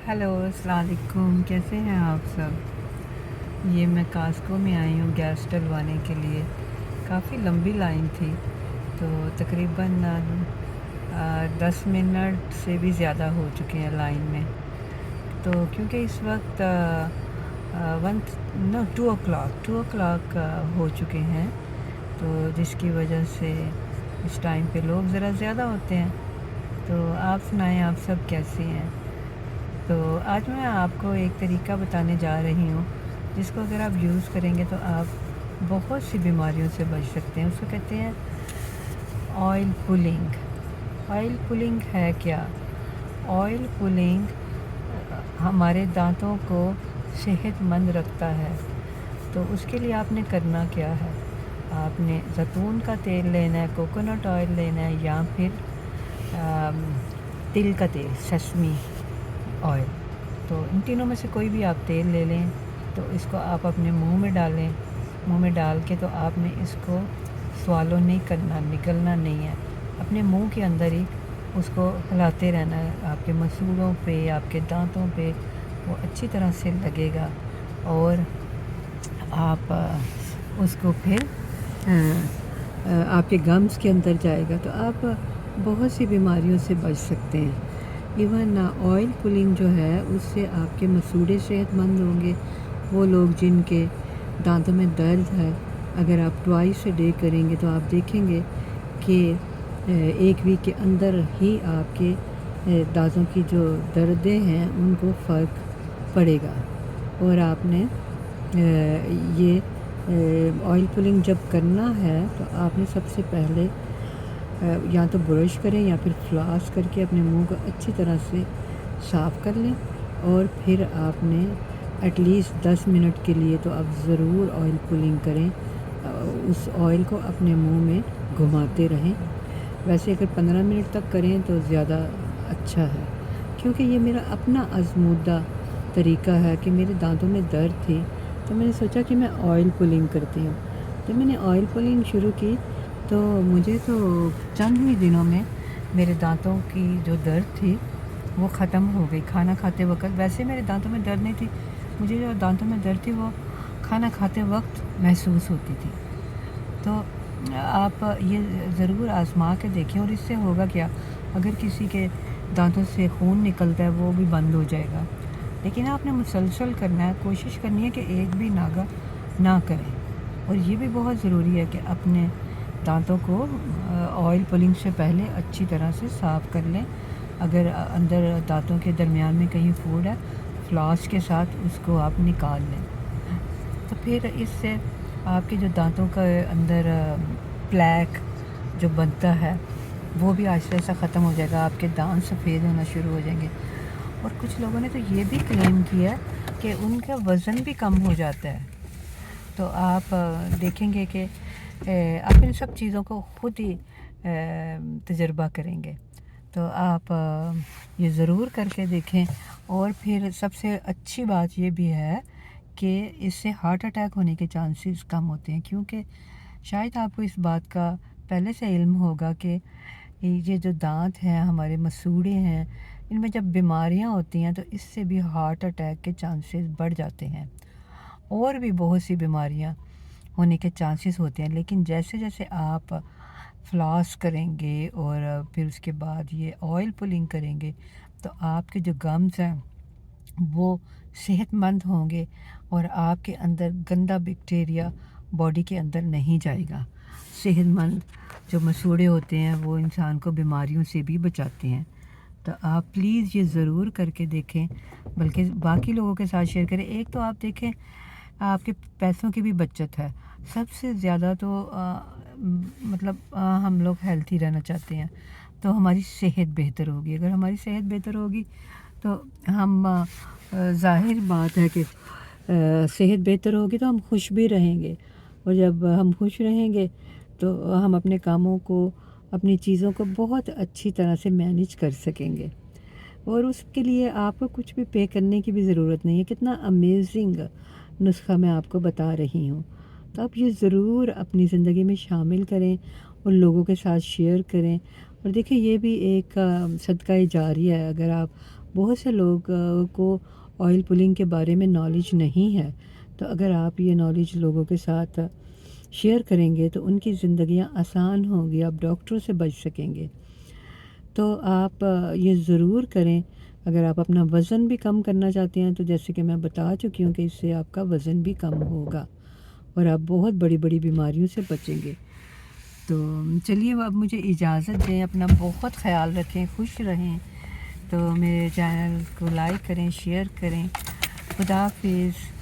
Hello अस्सलाम वालेकुम, कैसे हैं आप सब। ये मैं कास्को में आई हूँ गैस डलवाने के लिए। काफ़ी लंबी लाइन थी, तो तकरीबन 10 मिनट से भी ज़्यादा हो चुके हैं लाइन में। तो क्योंकि इस वक्त वन नो 2 o'clock हो चुके हैं, तो जिसकी वजह से इस टाइम पे लोग ज़रा ज़्यादा होते हैं। तो आप सुनाएं, आप सब कैसे हैं। तो आज मैं आपको एक तरीका बताने जा रही हूँ, जिसको अगर आप यूज़ करेंगे तो आप बहुत सी बीमारियों से बच सकते हैं। उसको कहते हैं ऑयल पुलिंग। ऑयल पुलिंग है क्या? ऑयल पुलिंग हमारे दांतों को सेहतमंद रखता है। तो उसके लिए आपने करना क्या है, आपने ज़ैतून का तेल लेना है, कोकोनट ऑयल लेना है, या फिर अम, तिल का तेल, सेसमी ऑयल। तो इन तीनों में से कोई भी आप तेल ले लें। तो इसको आप अपने मुंह में डालें। मुंह में डाल के तो आपने इसको स्वालो नहीं करना, निगलना नहीं है। अपने मुंह के अंदर ही उसको हिलाते रहना है। आपके मसूड़ों पे, आपके दांतों पे वो अच्छी तरह से लगेगा, और आप उसको फिर आपके गम्स के अंदर जाएगा, तो आप बहुत सी बीमारियों से बच सकते हैं। इवन ऑयल पुलिंग जो है, उससे आपके मसूड़े सेहतमंद होंगे। वो लोग जिनके दांतों में दर्द है, अगर आप ट्वाइस अ डे करेंगे तो आप देखेंगे कि एक वीक के अंदर ही आपके दांतों की जो दर्दें हैं उनको फ़र्क पड़ेगा। और आपने ये ऑयल पुलिंग जब करना है तो आपने सबसे पहले या तो ब्रश करें या फिर फ्लॉस करके अपने मुंह को अच्छी तरह से साफ़ कर लें। और फिर आपने एटलीस्ट 10 मिनट के लिए तो आप ज़रूर ऑयल पुलिंग करें। उस ऑयल को अपने मुंह में घुमाते रहें। वैसे अगर 15 मिनट तक करें तो ज़्यादा अच्छा है, क्योंकि ये मेरा अपना आज़मूदा तरीका है कि मेरे दांतों में दर्द थी, तो मैंने सोचा कि मैं ऑयल पुलिंग करती हूँ। जब मैंने ऑयल पुलिंग शुरू की तो मुझे तो चंद ही दिनों में मेरे दांतों की जो दर्द थी वो ख़त्म हो गई। खाना खाते वक्त, वैसे मेरे दांतों में दर्द नहीं थी, मुझे जो दांतों में दर्द थी वो खाना खाते वक्त महसूस होती थी। तो आप ये ज़रूर आज़मा के देखें। और इससे होगा क्या, अगर किसी के दांतों से खून निकलता है वो भी बंद हो जाएगा। लेकिन आपने मुसलसल करना है, कोशिश करनी है कि एक भी नागा ना करें। और ये भी बहुत ज़रूरी है कि अपने दांतों को ऑयल पुलिंग से पहले अच्छी तरह से साफ़ कर लें। अगर अंदर दांतों के दरमियान में कहीं फूड है, फ्लॉस के साथ उसको आप निकाल लें। तो फिर इससे आपके जो दांतों का अंदर प्लैक जो बनता है वो भी आहिस्ता आहिस्ता ख़त्म हो जाएगा। आपके दांत सफ़ेद होना शुरू हो जाएंगे। और कुछ लोगों ने तो ये भी क्लेम किया कि उनका वज़न भी कम हो जाता है। तो आप देखेंगे कि आप इन सब चीज़ों को ख़ुद ही तजर्बा करेंगे। तो आप ये ज़रूर करके देखें। और फिर सबसे अच्छी बात ये भी है कि इससे हार्ट अटैक होने के चांसेस कम होते हैं, क्योंकि शायद आपको इस बात का पहले से इल्म होगा कि ये जो दांत हैं, हमारे मसूड़े हैं, इनमें जब बीमारियां होती हैं तो इससे भी हार्ट अटैक के चांसेस बढ़ जाते हैं। और भी बहुत सी बीमारियां होने के चांसेस होते हैं। लेकिन जैसे जैसे आप फ्लॉस करेंगे और फिर उसके बाद ये ऑयल पुलिंग करेंगे, तो आपके जो गम्स हैं वो सेहतमंद होंगे, और आपके अंदर गंदा बैक्टीरिया बॉडी के अंदर नहीं जाएगा। सेहतमंद जो मसूड़े होते हैं वो इंसान को बीमारियों से भी बचाते हैं। तो आप प्लीज़ ये ज़रूर करके देखें, बल्कि बाकी लोगों के साथ शेयर करें। एक तो आप देखें, आपके पैसों की भी बचत है। सबसे ज़्यादा तो मतलब हम लोग हेल्थी रहना चाहते हैं, तो हमारी सेहत बेहतर होगी। अगर हमारी सेहत बेहतर होगी तो हम ज़ाहिर बात है कि सेहत बेहतर होगी तो हम खुश भी रहेंगे। और जब हम खुश रहेंगे तो हम अपने कामों को, अपनी चीज़ों को बहुत अच्छी तरह से मैनेज कर सकेंगे। और उसके लिए आपको कुछ भी पे करने की भी ज़रूरत नहीं है। कितना अमेजिंग नुस्खा मैं आपको बता रही हूँ। तो आप ये ज़रूर अपनी ज़िंदगी में शामिल करें और लोगों के साथ शेयर करें। और देखिए, ये भी एक सदका जारिया है। अगर आप بہت سے لوگ کو آئل پولنگ کے بارے میں نالج نہیں ہے، تو اگر آپ یہ نالج لوگوں کے ساتھ شیئر کریں گے تو ان کی زندگیاں آسان ہوں گی، آپ ڈاکٹروں سے بچ سکیں گے۔ تو آپ یہ ضرور کریں۔ اگر آپ اپنا وزن بھی کم کرنا چاہتے ہیں تو جیسے کہ میں بتا چکی ہوں کہ اس سے آپ کا وزن بھی کم ہوگا اور آپ بہت بڑی بڑی بیماریوں سے بچیں گے۔ تو چلیے اب مجھے اجازت دیں، اپنا بہت خیال رکھیں، خوش رہیں۔ تو میرے چینل کو لائک کریں، شیئر کریں۔ خدا حافظ۔